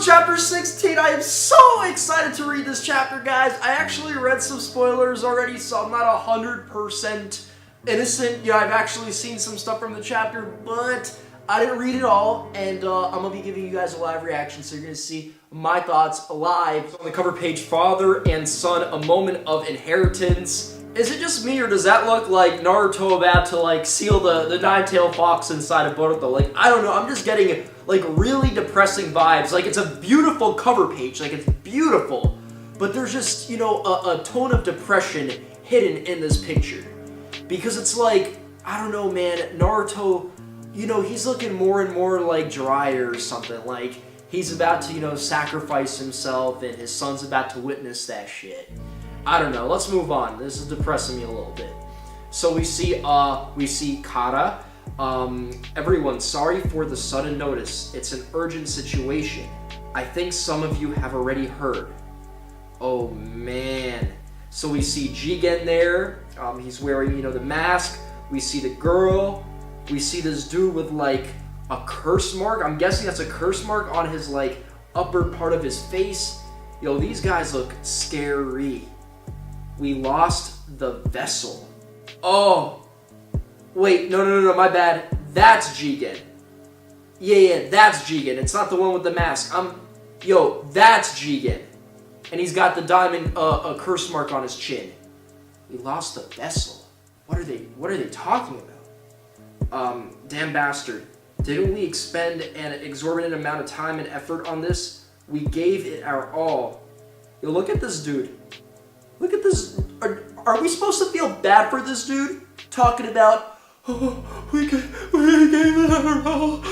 Boruto Chapter 16. I am so excited to read this chapter, guys. I actually read some spoilers already, so I'm not 100% innocent. Yeah, I've actually seen some stuff from the chapter, but I didn't read it all, and I'm going to be giving you guys a live reaction, so you're going to see my thoughts live. On the cover page, father and son, a moment of inheritance. Is it just me, or does that look like Naruto about to, like, seal the nine-tailed fox inside of Boruto? Like, I don't know, I'm just getting, like, really depressing vibes. Like, it's a beautiful cover page, like, it's beautiful, but there's just, you know, a tone of depression hidden in this picture. Because it's like, I don't know, man, Naruto, you know, he's looking more and more like Jiraiya or something. Like, he's about to, you know, sacrifice himself, and his son's about to witness that shit. I don't know. Let's move on. This is depressing me a little bit. So we see Kara. Everyone, sorry for the sudden notice. It's an urgent situation. I think some of you have already heard. Oh man. So we see Jigen there. He's wearing, you know, the mask. We see the girl. We see this dude with like a curse mark. I'm guessing that's a curse mark on his like upper part of his face. Yo, these guys look scary. We lost the vessel. Oh, wait, no, my bad. That's Jigen. Yeah, that's Jigen. It's not the one with the mask. Yo, that's Jigen. And he's got the diamond, a curse mark on his chin. We lost the vessel. What are they talking about? Damn bastard. Didn't we expend an exorbitant amount of time and effort on this? We gave it our all. Yo, look at this dude. Look at this. Are we supposed to feel bad for this dude? Talking about, oh, we gave it our all.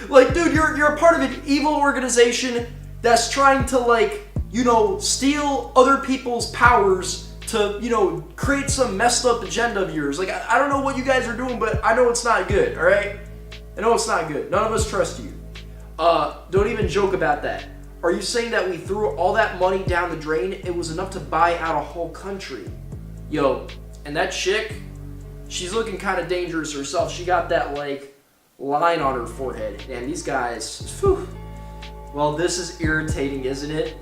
Like, dude, you're a part of an evil organization that's trying to, like, you know, steal other people's powers to, you know, create some messed up agenda of yours. Like, I don't know what you guys are doing, but I know it's not good, all right? I know it's not good. None of us trust you. Don't even joke about that. Are you saying that we threw all that money down the drain? It was enough to buy out a whole country. Yo, and that chick, she's looking kind of dangerous herself. She got that, like, line on her forehead. And these guys, whew. Well, this is irritating, isn't it?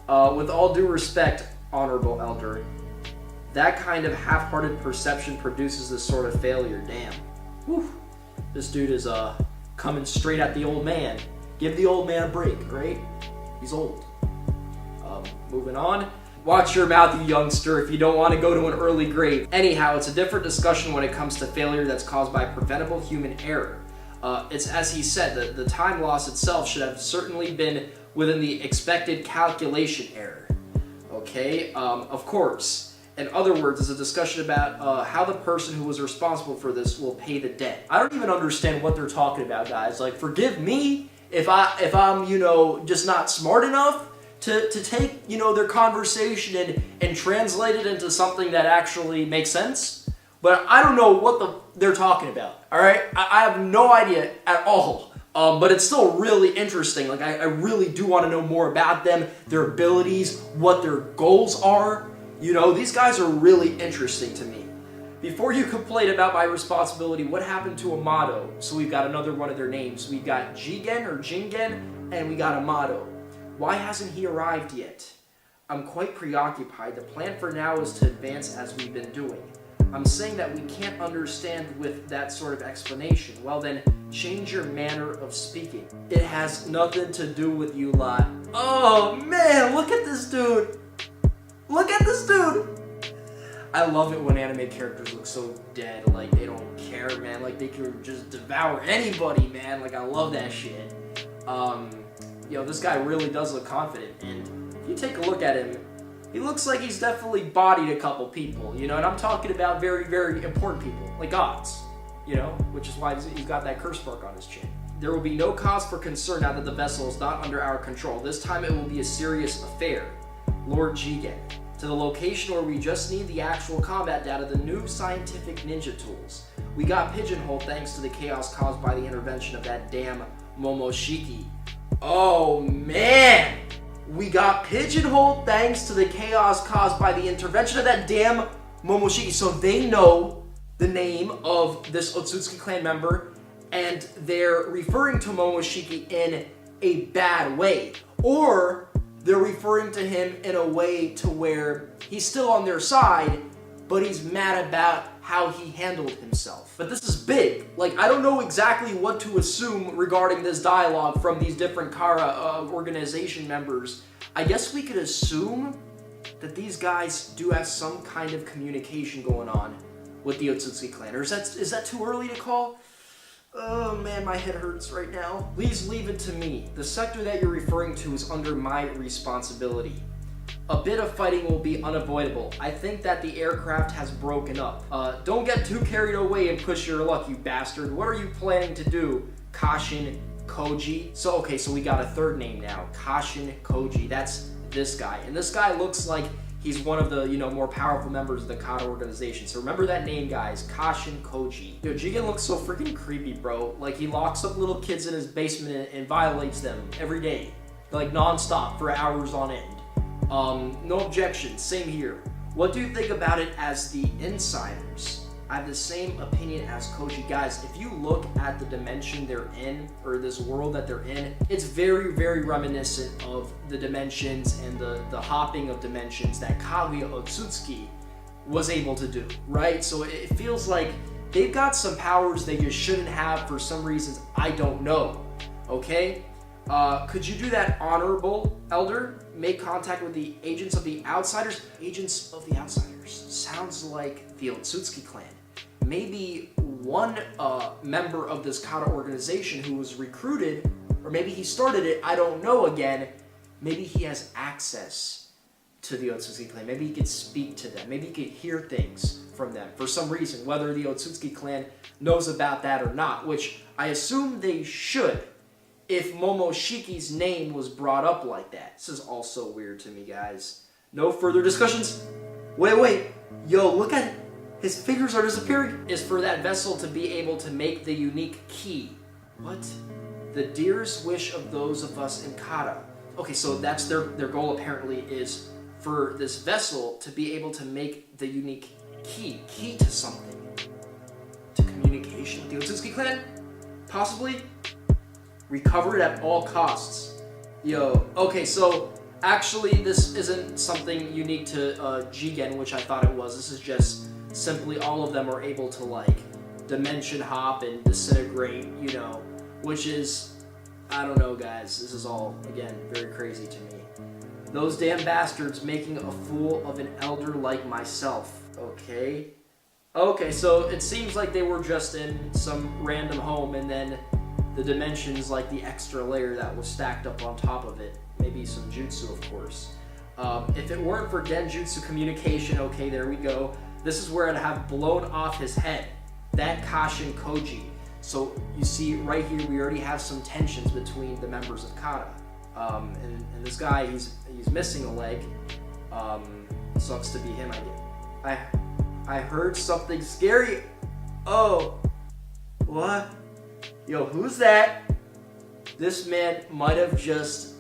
With all due respect, Honorable Elder, that kind of half-hearted perception produces this sort of failure. Damn. Whew. This dude is coming straight at the old man. Give the old man a break, right? He's old. Moving on. Watch your mouth, you youngster, if you don't want to go to an early grave. Anyhow, it's a different discussion when it comes to failure that's caused by preventable human error. It's as he said, the time loss itself should have certainly been within the expected calculation error. Okay, of course. In other words, it's a discussion about how the person who was responsible for this will pay the debt. I don't even understand what they're talking about, guys. Like, forgive me if I'm, you know, just not smart enough to take, you know, their conversation and translate it into something that actually makes sense. But I don't know what they're talking about, all right? I have no idea at all. But it's still really interesting. Like, I really do want to know more about them, their abilities, what their goals are. You know, these guys are really interesting to me. Before you complain about my responsibility, what happened to Amado? So we've got another one of their names. We got Jigen or Jingen, and we got Amado. Why hasn't he arrived yet? I'm quite preoccupied. The plan for now is to advance as we've been doing. I'm saying that we can't understand with that sort of explanation. Well then, change your manner of speaking. It has nothing to do with you lot. Oh man, look at this dude. Look at this dude. I love it when anime characters look so dead, like they don't care, man. Like they can just devour anybody, man. Like I love that shit. Yo, this guy really does look confident, and if you take a look at him, he looks like he's definitely bodied a couple people, you know, and I'm talking about very, very important people, like gods, you know, which is why he's got that curse mark on his chin. There will be no cause for concern now that the vessel is not under our control. This time it will be a serious affair. Lord Jigen, to the location where we just need the actual combat data, the new scientific ninja tools. We got pigeonholed thanks to the chaos caused by the intervention of that damn Momoshiki. Oh man! We got pigeonholed thanks to the chaos caused by the intervention of that damn Momoshiki. So they know the name of this Otsutsuki clan member, and they're referring to Momoshiki in a bad way. Or they're referring to him in a way to where he's still on their side, but he's mad about how he handled himself. But this is big. Like, I don't know exactly what to assume regarding this dialogue from these different Kara organization members. I guess we could assume that these guys do have some kind of communication going on with the Otsutsuki clan. Or is that too early to call? Oh man, my head hurts right now. Please leave it to me. The sector that you're referring to is under my responsibility. A bit of fighting will be unavoidable. I think that the aircraft has broken up. Don't get too carried away and push your luck, you bastard. What are you planning to do? Kashin Koji. So we got a third name now. Kashin Koji. That's this guy. And this guy looks like he's one of the, more powerful members of the Kata organization. So remember that name, guys. Kashin Koji. Yo, Jigen looks so freaking creepy, bro. Like, he locks up little kids in his basement and violates them every day. Like, non-stop for hours on end. No objections, same here. What do you think about it as the insiders? I have the same opinion as Koji. Guys, if you look at the dimension they're in, or this world that they're in, it's very, very reminiscent of the dimensions and the hopping of dimensions that Kaguya Otsutsuki was able to do, right? So it feels like they've got some powers they just shouldn't have for some reasons I don't know, okay? Could you do that, Honorable Elder? Make contact with the Agents of the Outsiders? Agents of the Outsiders. Sounds like the Otsutsuki clan. Maybe one member of this Kata organization who was recruited, or maybe he started it, I don't know again. Maybe he has access to the Otsutsuki clan. Maybe he could speak to them. Maybe he could hear things from them for some reason, whether the Otsutsuki clan knows about that or not, which I assume they should. If Momoshiki's name was brought up like that. This is also weird to me, guys. No further discussions? Wait. Yo, look at it. His fingers are disappearing. Is for that vessel to be able to make the unique key. What? The dearest wish of those of us in Kata. Okay, so that's their goal apparently, is for this vessel to be able to make the unique key. Key to something. To communication with the Otsutsuki clan? Possibly? Recover it at all costs. Yo, okay, so actually this isn't something unique to Jigen, which I thought it was. This is just simply all of them are able to, like, dimension hop and disintegrate, which is, I don't know, guys. This is all, again, very crazy to me. Those damn bastards making a fool of an elder like myself. Okay, so it seems like they were just in some random home, and then the dimensions, like the extra layer that was stacked up on top of it. Maybe some jutsu, of course. If it weren't for genjutsu communication, okay, there we go. This is where I'd have blown off his head. That Kashin Koji. So you see right here, we already have some tensions between the members of Kata. And this guy, he's missing a leg. Sucks to be him, I guess. I heard something scary. Oh, what? Yo, who's that? This man might have just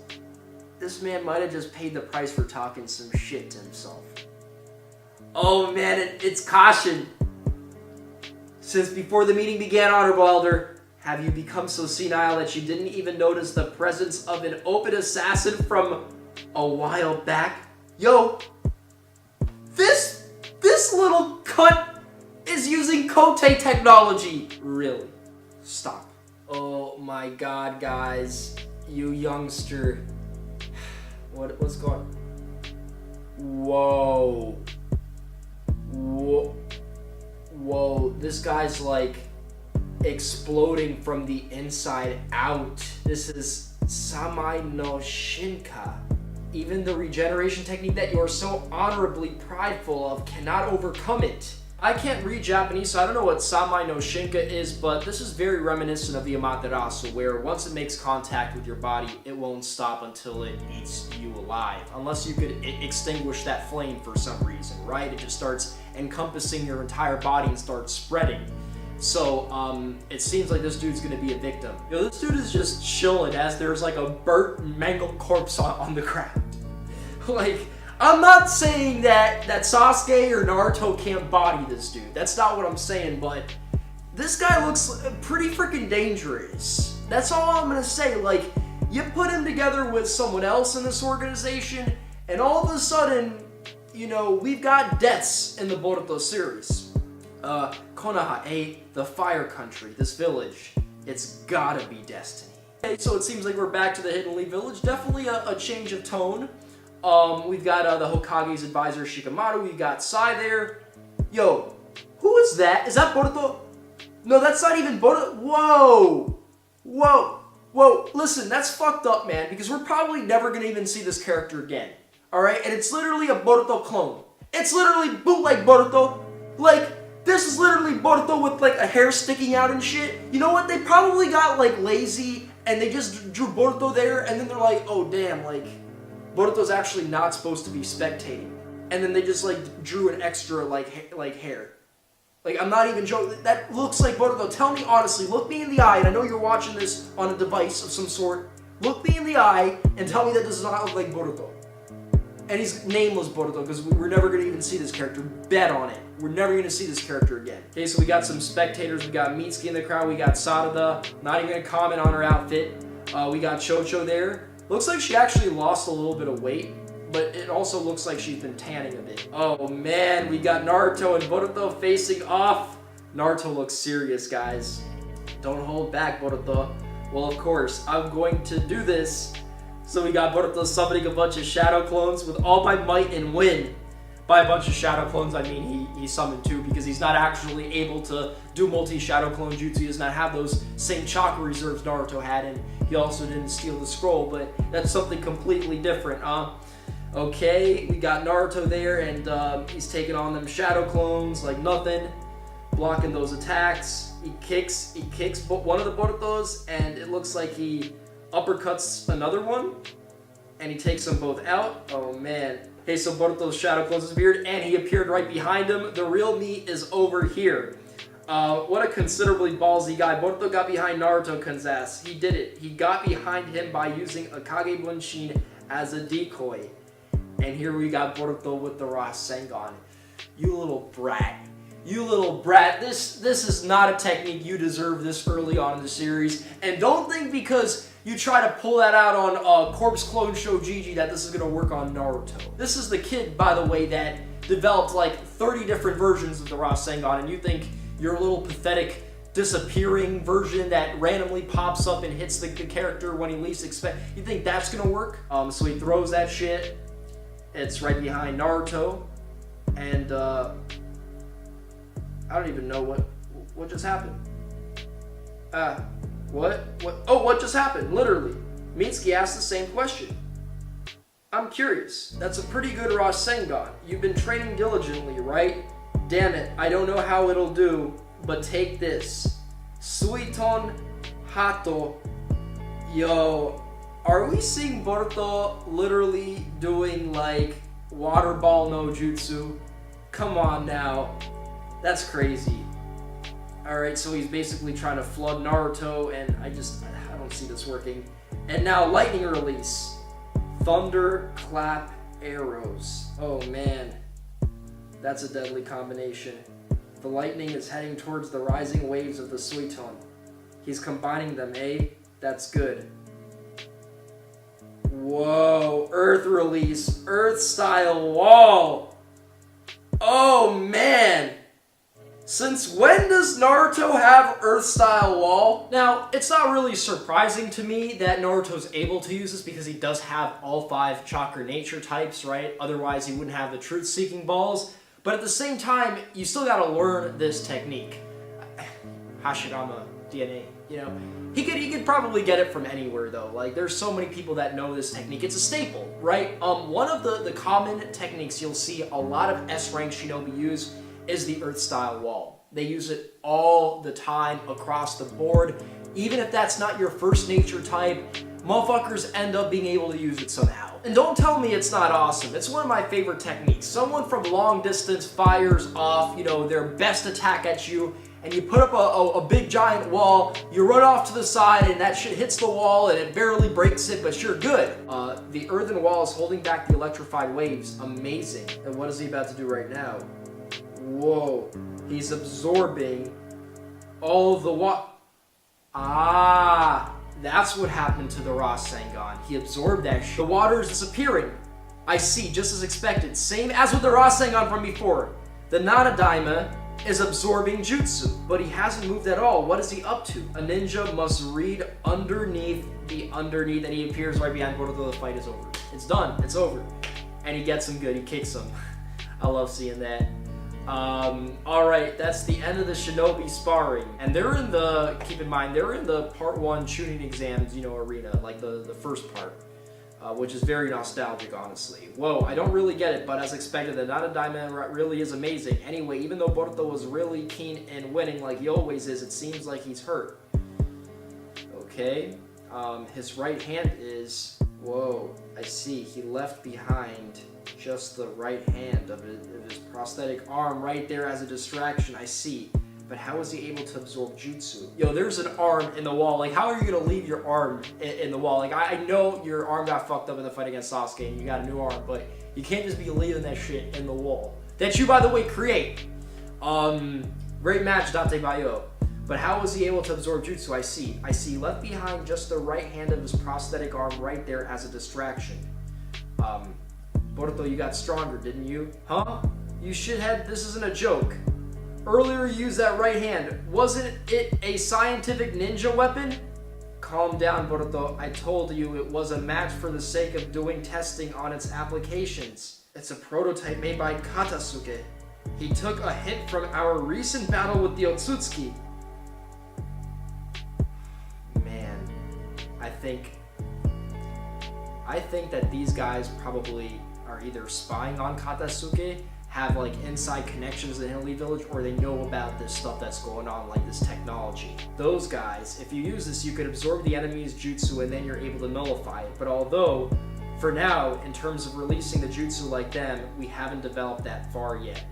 paid the price for talking some shit to himself. Oh man, it's Kashin. Since before the meeting began, Honorable Elder, have you become so senile that you didn't even notice the presence of an open assassin from a while back? Yo, this little cunt is using Kote technology. Really? Stop. Oh my god, guys. You youngster. What's going on? Whoa. This guy's like exploding from the inside out. This is Samai no Shinka. Even the regeneration technique that you are so honorably prideful of cannot overcome it. I can't read Japanese, so I don't know what Samai no Shinka is, but this is very reminiscent of the Amaterasu, where once it makes contact with your body, it won't stop until it eats you alive. Unless you could extinguish that flame for some reason, right? It just starts encompassing your entire body and starts spreading. So, it seems like this dude's gonna be a victim. Yo, this dude is just chilling as there's like a burnt, mangled corpse on the ground. Like, I'm not saying that Sasuke or Naruto can't body this dude. That's not what I'm saying, but this guy looks pretty freaking dangerous. That's all I'm gonna say. Like, You put him together with someone else in this organization, and all of a sudden, you know, we've got deaths in the Boruto series. Konoha, the fire country, this village, it's gotta be destiny. Okay, so it seems like we're back to the Hidden Leaf Village. Definitely a change of tone. We've got the Hokage's advisor Shikamaru, we got Sai there. Yo, who is that? Is that Boruto? No, that's not even Boruto. Whoa! Whoa! Whoa! Listen, that's fucked up, man, because we're probably never gonna even see this character again. Alright? And it's literally a Boruto clone. It's literally bootleg Boruto. Like, this is literally Boruto with, like, a hair sticking out and shit. You know what? They probably got, like, lazy, and they just drew Boruto there, and then they're like, oh, damn, like, Boruto's actually not supposed to be spectating. And then they just, like, drew an extra, like hair. Like, I'm not even joking. That looks like Boruto. Tell me honestly, look me in the eye, and I know you're watching this on a device of some sort. Look me in the eye and tell me that does not look like Boruto. And he's nameless Boruto, because we're never going to even see this character. Bet on it. We're never going to see this character again. Okay, so we got some spectators. We got Mitsuki in the crowd. We got Sarada. Not even going to comment on her outfit. We got Chocho there. Looks like she actually lost a little bit of weight, but it also looks like she's been tanning a bit. Oh man, we got Naruto and Boruto facing off. Naruto looks serious, guys. Don't hold back, Boruto. Well, of course, I'm going to do this. So we got Boruto summoning a bunch of shadow clones with all my might and win. By a bunch of shadow clones, I mean he summoned 2 because he's not actually able to do multi-shadow clone jutsu. He does not have those same chakra reserves Naruto had, and he also didn't steal the scroll, but that's something completely different. Okay, we got Naruto there, and he's taking on them shadow clones like nothing, blocking those attacks. He kicks one of the Borutos, and it looks like he uppercuts another one, and he takes them both out. Oh man. Okay, so Boruto's shadow clones disappeared, and he appeared right behind him. The real meat is over here. What a considerably ballsy guy. Boruto got behind Naruto-kun's ass. He did it. He got behind him by using a Kage Bunshin as a decoy. And here we got Boruto with the Rasengan. You little brat. You little brat. This is not a technique you deserve this early on in the series. And don't think because you try to pull that out on Corpse Clone Shojiji that this is going to work on Naruto. This is the kid, by the way, that developed like 30 different versions of the Rasengan, and you think your little pathetic disappearing version that randomly pops up and hits the character when he least expects, you think that's going to work? So he throws that shit. It's right behind Naruto, and I don't even know what just happened. What? Oh, what just happened? Literally. Mitsuki asked the same question. I'm curious. That's a pretty good Rasengan. You've been training diligently, right? Damn it, I don't know how it'll do, but take this. Suiton Hato. Yo, are we seeing Boruto literally doing like water ball no jutsu? Come on now. That's crazy. Alright, so he's basically trying to flood Naruto, and I don't see this working. And now lightning release. Thunder clap arrows. Oh man. That's a deadly combination. The lightning is heading towards the rising waves of the Suiton. He's combining them, eh? That's good. Whoa, earth release, earth style wall. Oh man. Since when does Naruto have Earth-style wall? Now, it's not really surprising to me that Naruto's able to use this because he does have all 5 chakra nature types, right? Otherwise, he wouldn't have the truth-seeking balls. But at the same time, you still gotta learn this technique. Hashirama DNA, you know? He could probably get it from anywhere, though. Like, there's so many people that know this technique. It's a staple, right? One of the common techniques you'll see a lot of S-rank shinobi use is the Earth-style wall. They use it all the time across the board. Even if that's not your first nature type, motherfuckers end up being able to use it somehow. And don't tell me it's not awesome. It's one of my favorite techniques. Someone from long distance fires off, you know, their best attack at you, and you put up a big giant wall, you run off to the side, and that shit hits the wall, and it barely breaks it, but you're good. The earthen wall is holding back the electrified waves. Amazing. And what is he about to do right now? Whoa, he's absorbing all of the That's what happened to the Rasengan. He absorbed that shit. The water is disappearing. I see, just as expected. Same as with the Rasengan from before. The Nanadaima is absorbing jutsu, but he hasn't moved at all. What is he up to? A ninja must read underneath the underneath, and he appears right behind Boruto. The fight is over. It's done. It's over. And he gets him good. He kicks him. I love seeing that. Alright, that's the end of the shinobi sparring. And they're in the, keep in mind, they're in the part 1 shooting exams, you know, arena, like the first part. Which is very nostalgic, honestly. Whoa, I don't really get it, but as expected, the Nanadaima really is amazing. Anyway, even though Boruto was really keen in winning like he always is, it seems like he's hurt. Okay, his right hand is... Whoa, I see. He left behind just the right hand of his prosthetic arm right there as a distraction. I see. But how is he able to absorb jutsu? Yo, there's an arm in the wall. Like, how are you gonna leave your arm in the wall? Like, I know your arm got fucked up in the fight against Sasuke and you got a new arm, but you can't just be leaving that shit in the wall. That you, by the way, create. Great match, Date Bayo. But how was he able to absorb jutsu? I see. I see. Left behind just the right hand of his prosthetic arm right there as a distraction. Boruto, you got stronger, didn't you? Huh? You shithead, this isn't a joke. Earlier you used that right hand. Wasn't it a scientific ninja weapon? Calm down, Boruto. I told you it was a match for the sake of doing testing on its applications. It's a prototype made by Katasuke. He took a hint from our recent battle with the Otsutsuki. Man, I think that these guys probably are either spying on Katasuke, have like inside connections in the Elite Village, or they know about this stuff that's going on, like this technology. Those guys, if you use this, you could absorb the enemy's jutsu and then you're able to nullify it. But although, for now, in terms of releasing the jutsu like them, we haven't developed that far yet.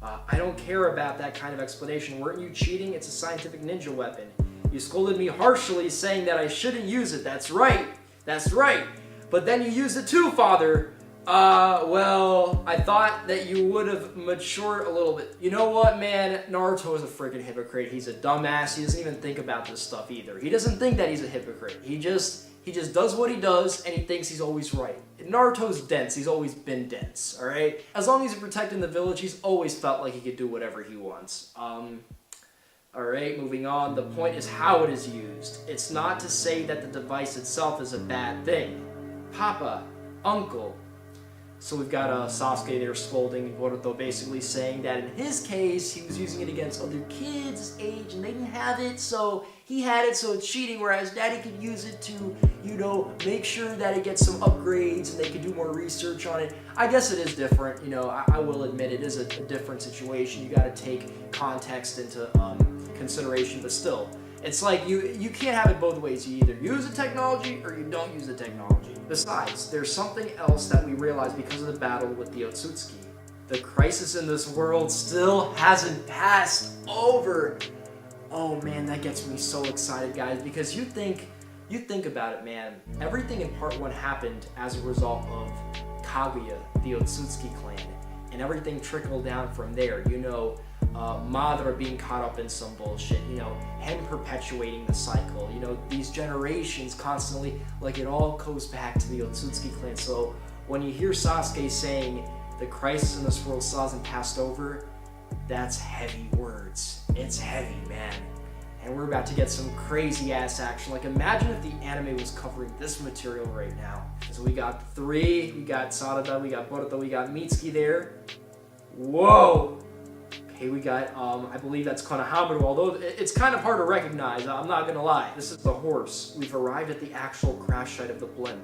I don't care about that kind of explanation. Weren't you cheating? It's a scientific ninja weapon. You scolded me harshly saying that I shouldn't use it. That's right. That's right. But then you used it too, father. Well, I thought that you would have matured a little bit. You know what, man? Naruto is a freaking hypocrite. He's a dumbass. He doesn't even think about this stuff either. He doesn't think that he's a hypocrite. He just does what he does, and he thinks he's always right. Naruto's dense. He's always been dense, alright? As long as he's protecting the village, he's always felt like he could do whatever he wants. Alright, moving on. The point is how it is used. It's not to say that the device itself is a bad thing. Papa, uncle. So we've got Sasuke there scolding Boruto, basically saying that in his case, he was using it against other kids his age, and they didn't have it, so he had it, so it's cheating, whereas Daddy could use it to, you know, make sure that it gets some upgrades, and they could do more research on it. I guess it is different, you know, I will admit it is a different situation. You gotta take context into consideration, but still. It's like you can't have it both ways. You either use the technology or you don't use the technology. Besides, there's something else that we realized because of the battle with the Otsutsuki. The crisis in this world still hasn't passed over. Oh man, that gets me so excited, guys, because you think about it, man. Everything in part 1 happened as a result of Kaguya, the Otsutsuki clan, and everything trickled down from there. You know, Madara being caught up in some bullshit, you know, him perpetuating the cycle, you know, these generations constantly, like it all goes back to the Otsutsuki clan. So when you hear Sasuke saying the crisis in this world still hasn't passed over, that's heavy words. It's heavy, man. And we're about to get some crazy ass action. Like, imagine if the anime was covering this material right now. So we got 3, we got Sarada, we got Boruto, we got Mitsuki there. Whoa! Okay, we got, I believe that's Konohamaru, although it's kind of hard to recognize, I'm not gonna lie. This is the horse. We've arrived at the actual crash site of the blimp.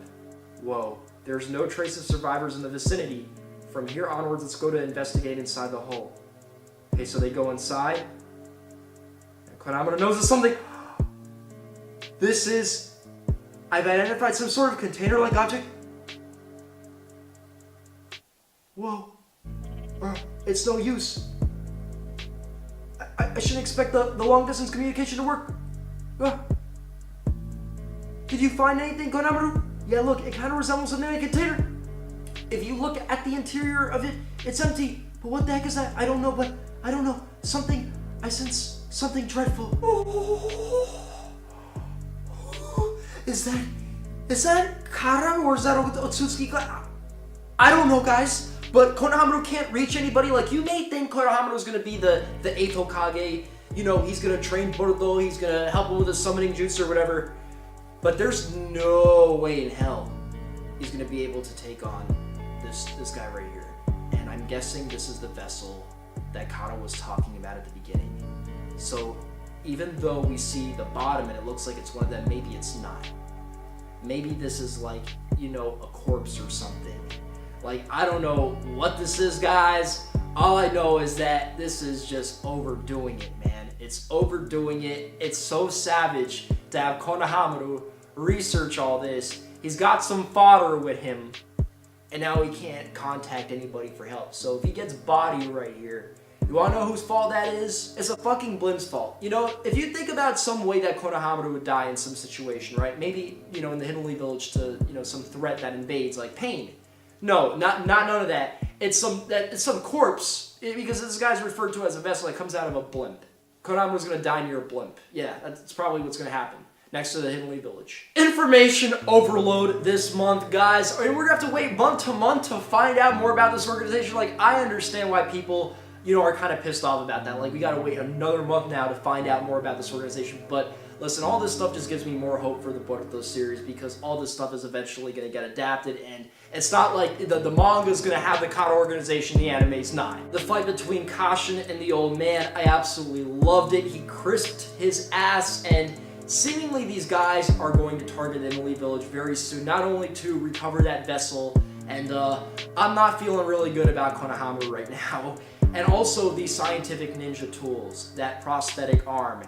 Whoa, there's no trace of survivors in the vicinity. From here onwards, let's go to investigate inside the hull. Okay, so they go inside. And Konohamaru knows it's something. This is, I've identified some sort of container-like object. Whoa, it's no use. I shouldn't expect the long-distance communication to work. Did you find anything, Konohamaru? Yeah, look, it kind of resembles an empty container. If you look at the interior of it, it's empty. But what the heck is that? I don't know, but I don't know. I sense something dreadful. Is that Kara or is that Otsutsuki? I don't know, guys. But Konohamaru can't reach anybody. Like, you may think Konohamaru is gonna be the 8th Hokage. You know, he's gonna train Boruto, he's gonna help him with his summoning jutsu or whatever. But there's no way in hell he's gonna be able to take on this guy right here. And I'm guessing this is the vessel that Kara was talking about at the beginning. So even though we see the bottom and it looks like it's one of them, maybe it's not. Maybe this is like, you know, a corpse or something. Like, I don't know what this is, guys. All I know is that this is just overdoing it, man. It's overdoing it. It's so savage to have Konohamaru research all this. He's got some fodder with him, and now he can't contact anybody for help. So if he gets bodied right here, you wanna know whose fault that is? It's a fucking blimp's fault. You know, if you think about some way that Konohamaru would die in some situation, right? Maybe, you know, in the Hiddenly Village to, you know, some threat that invades, like pain. No, not none of that. It's some corpse, because this guy's referred to as a vessel that comes out of a blimp. Konohamaru's gonna die near a blimp. Yeah, that's probably what's gonna happen next to the Hiddenly Village. Information overload this month, guys. I mean, we're gonna have to wait month to month to find out more about this organization. Like, I understand why people, you know, are kind of pissed off about that. Like, we gotta wait another month now to find out more about this organization. But listen, all this stuff just gives me more hope for the Boruto series, because all this stuff is eventually gonna get adapted, and it's not like the manga's gonna have the Kara organization, the anime's not. The fight between Kashin and the old man, I absolutely loved it. He crisped his ass, and seemingly these guys are going to target Hiddenly Village very soon, not only to recover that vessel, and I'm not feeling really good about Konohamaru right now, and also these scientific ninja tools, that prosthetic arm.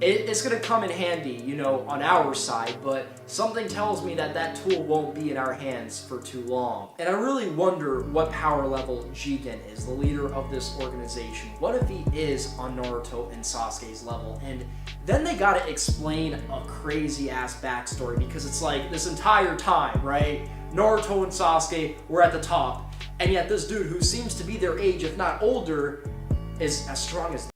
It's going to come in handy, you know, on our side, but something tells me that that tool won't be in our hands for too long. And I really wonder what power level Jigen is, the leader of this organization. What if he is on Naruto and Sasuke's level? And then they got to explain a crazy-ass backstory, because it's like this entire time, right? Naruto and Sasuke were at the top, and yet this dude who seems to be their age, if not older, is as strong as